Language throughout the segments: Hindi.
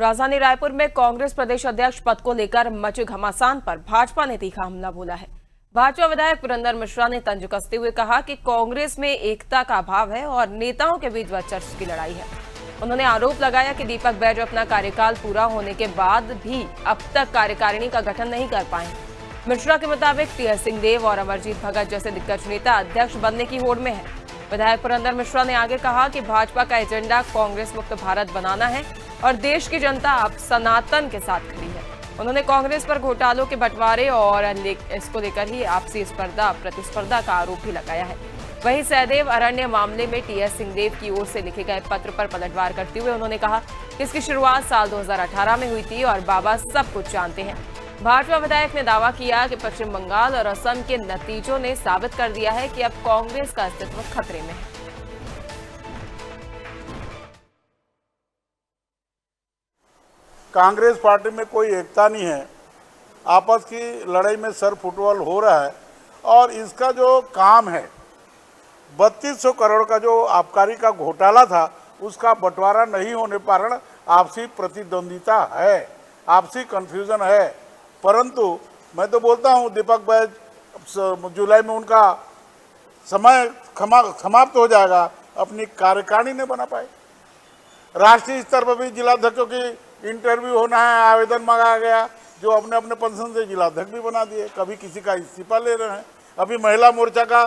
राजधानी रायपुर में कांग्रेस प्रदेश अध्यक्ष पद को लेकर मचे घमासान पर भाजपा ने तीखा हमला बोला है। भाजपा विधायक पुरंदर मिश्रा ने तंज कसते हुए कहा कि कांग्रेस में एकता का अभाव है और नेताओं के बीच वर्चस्व की लड़ाई है। उन्होंने आरोप लगाया कि दीपक बैज अपना कार्यकाल पूरा होने के बाद भी अब तक कार्यकारिणी का गठन नहीं कर पाए। मिश्रा के मुताबिक टीएस सिंहदेव और अमरजीत भगत जैसे दिग्गज नेता अध्यक्ष बनने की होड़ में है। विधायक पुरंदर मिश्रा ने आगे कहा कि भाजपा का एजेंडा कांग्रेस मुक्त भारत बनाना है और देश की जनता अब सनातन के साथ खड़ी है। उन्होंने कांग्रेस पर घोटालों के बंटवारे और इसको लेकर ही आपसी स्पर्धा प्रतिस्पर्धा का आरोप भी लगाया है। वहीं सहदेव अरण्य मामले में टीएस सिंहदेव की ओर से लिखे गए पत्र पर पलटवार करते हुए उन्होंने कहा कि इसकी शुरुआत साल 2018 में हुई थी और बाबा सब कुछ जानते हैं। भाजपा विधायक ने दावा किया कि पश्चिम बंगाल और असम के नतीजों ने साबित कर दिया है कि अब कांग्रेस का अस्तित्व खतरे में है। कांग्रेस पार्टी में कोई एकता नहीं है, आपस की लड़ाई में सर फुटबॉल हो रहा है और इसका जो काम है 3200 करोड़ का जो आबकारी का घोटाला था उसका बंटवारा नहीं होने कारण आपसी प्रतिद्वंदिता है, आपसी कंफ्यूजन है। परंतु मैं तो बोलता हूं दीपक बैज जुलाई में उनका समय समाप्त हो जाएगा, अपनी कार्यकारिणी नहीं बना पाए। राष्ट्रीय स्तर पर भी जिलाध्यक्षों की इंटरव्यू होना है, आवेदन मांगा गया, जो अपने अपने पसंद से जिलाध्यक्ष भी बना दिए, कभी किसी का इस्तीफा ले रहे हैं। अभी महिला मोर्चा का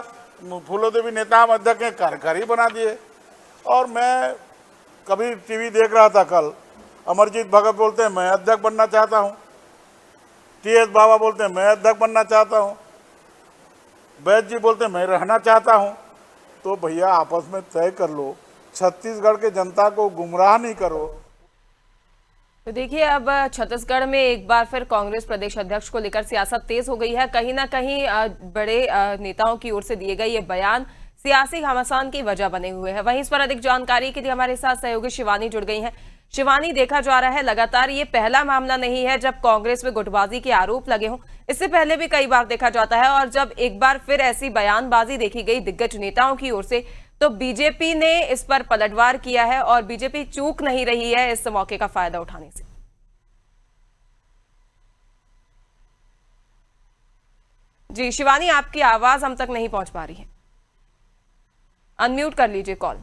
फूलोदेवी नेता अध्यक्ष ने कार्यकारी बना दिए। और मैं कभी टीवी देख रहा था कल, अमरजीत भगत बोलते हैं मैं अध्यक्ष बनना चाहता हूँ, टीएस बाबा बोलते हैं मैं अध्यक्ष बनना चाहता हूँ, बैज जी बोलते हैं मैं रहना चाहता हूँ। तो भैया आपस में तय कर लो, छत्तीसगढ़ के जनता को गुमराह नहीं करो। तो देखिए, अब छत्तीसगढ़ में एक बार फिर कांग्रेस प्रदेश अध्यक्ष को लेकर सियासत तेज हो गई है। कहीं ना कहीं बड़े नेताओं की ओर से दिए गए ये बयान सियासी घमासान की वजह बने हुए हैं। वहीं इस पर अधिक जानकारी के लिए हमारे साथ सहयोगी शिवानी जुड़ गई हैं। शिवानी, देखा जा रहा है लगातार ये पहला मामला नहीं है जब कांग्रेस में गुटबाजी के आरोप लगे हों, इससे पहले भी कई बार देखा जाता है। और जब एक बार फिर ऐसी बयानबाजी देखी गई दिग्गज नेताओं की ओर से, तो बीजेपी ने इस पर पलटवार किया है और बीजेपी चूक नहीं रही है इस मौके का फायदा उठाने से। जी शिवानी, आपकी आवाज हम तक नहीं पहुंच पा रही है, अनम्यूट कर लीजिए कॉल।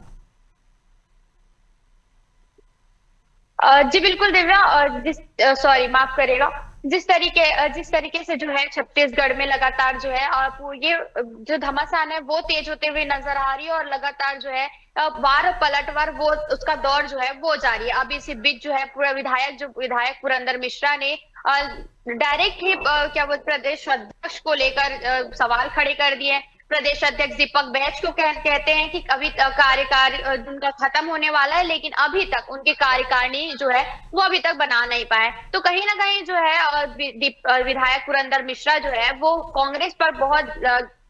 जी बिल्कुल दिव्या, सॉरी माफ करेगा। जिस तरीके से जो है छत्तीसगढ़ में लगातार जो है आप ये जो घमासान है वो तेज होते हुए नजर आ रही है और लगातार जो है वार पलटवार वो उसका दौर जो है वो जारी है। अब इसी बीच जो है पूरा विधायक पुरंदर मिश्रा ने डायरेक्ट ही क्या वो प्रदेश अध्यक्ष को लेकर सवाल खड़े कर दिए। प्रदेश अध्यक्ष दीपक बैज को कहते हैं कि अभी कार्यकाल उनका खत्म होने वाला है, लेकिन अभी तक उनकी कार्यकारिणी जो है वो अभी तक बना नहीं पाए। तो कहीं ना कहीं जो है विधायक पुरंदर मिश्रा जो है वो कांग्रेस पर बहुत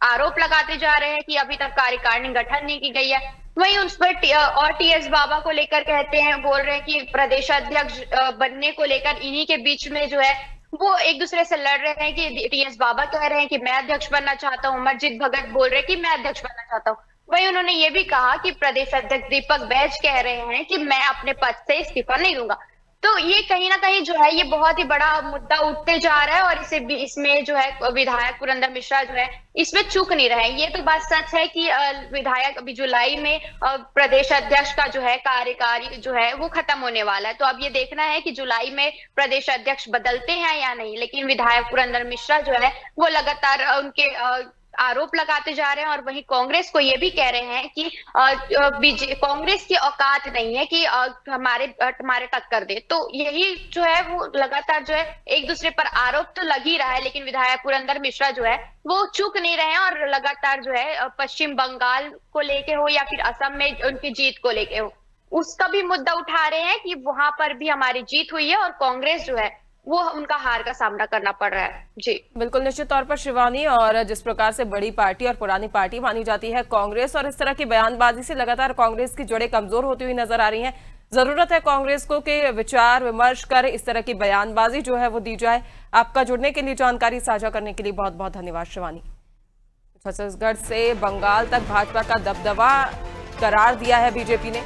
आरोप लगाते जा रहे हैं कि अभी तक कार्यकारिणी गठन नहीं की गई है। वहीं उस पर और टीएस बाबा को लेकर कहते हैं, बोल रहे हैं कि प्रदेश अध्यक्ष बनने को लेकर इन्हीं के बीच में जो है वो एक दूसरे से लड़ रहे हैं कि टीएस बाबा कह रहे हैं कि मैं अध्यक्ष बनना चाहता हूँ, अमरजीत भगत बोल रहे हैं कि मैं अध्यक्ष बनना चाहता हूँ। वहीं उन्होंने ये भी कहा कि प्रदेश अध्यक्ष दीपक बैज कह रहे हैं कि मैं अपने पद से इस्तीफा नहीं दूंगा। तो ये कहीं ना कहीं जो है ये बहुत ही बड़ा मुद्दा उठते जा रहा है और इसमें जो है विधायक पुरंदर मिश्रा जो है इसमें चूक नहीं रहे। ये तो बात सच है कि विधायक अभी जुलाई में प्रदेश अध्यक्ष का जो है कार्यकारी जो है वो खत्म होने वाला है। तो अब ये देखना है कि जुलाई में प्रदेश अध्यक्ष बदलते हैं या नहीं। लेकिन विधायक पुरंदर मिश्रा जो है वो लगातार उनके आरोप लगाते जा रहे हैं और वहीं कांग्रेस को ये भी कह रहे हैं कि कांग्रेस की औकात नहीं है कि हमारे टक्कर दे। तो यही जो है वो लगातार जो है एक दूसरे पर आरोप तो लग ही रहा है, लेकिन विधायक पुरंदर मिश्रा जो है वो चूक नहीं रहे हैं और लगातार जो है पश्चिम बंगाल को लेके हो या फिर असम में उनकी जीत को लेके हो उसका भी मुद्दा उठा रहे हैं कि वहां पर भी हमारी जीत हुई है और कांग्रेस जो है वो उनका हार का सामना करना पड़ रहा है। जी बिल्कुल, निश्चित तौर पर शिवानी, और जिस प्रकार से बड़ी पार्टी और पुरानी पार्टी मानी जाती है कांग्रेस, और इस तरह की बयानबाजी से लगातार कांग्रेस की जड़ें कमजोर होती हुई नजर आ रही हैं। जरूरत है कांग्रेस को कि विचार विमर्श कर इस तरह की बयानबाजी जो है वो दी जाए। आपका जुड़ने के लिए, जानकारी साझा करने के लिए बहुत बहुत धन्यवाद शिवानी। छत्तीसगढ़ से बंगाल तक भाजपा का दबदबा करार दिया है बीजेपी ने।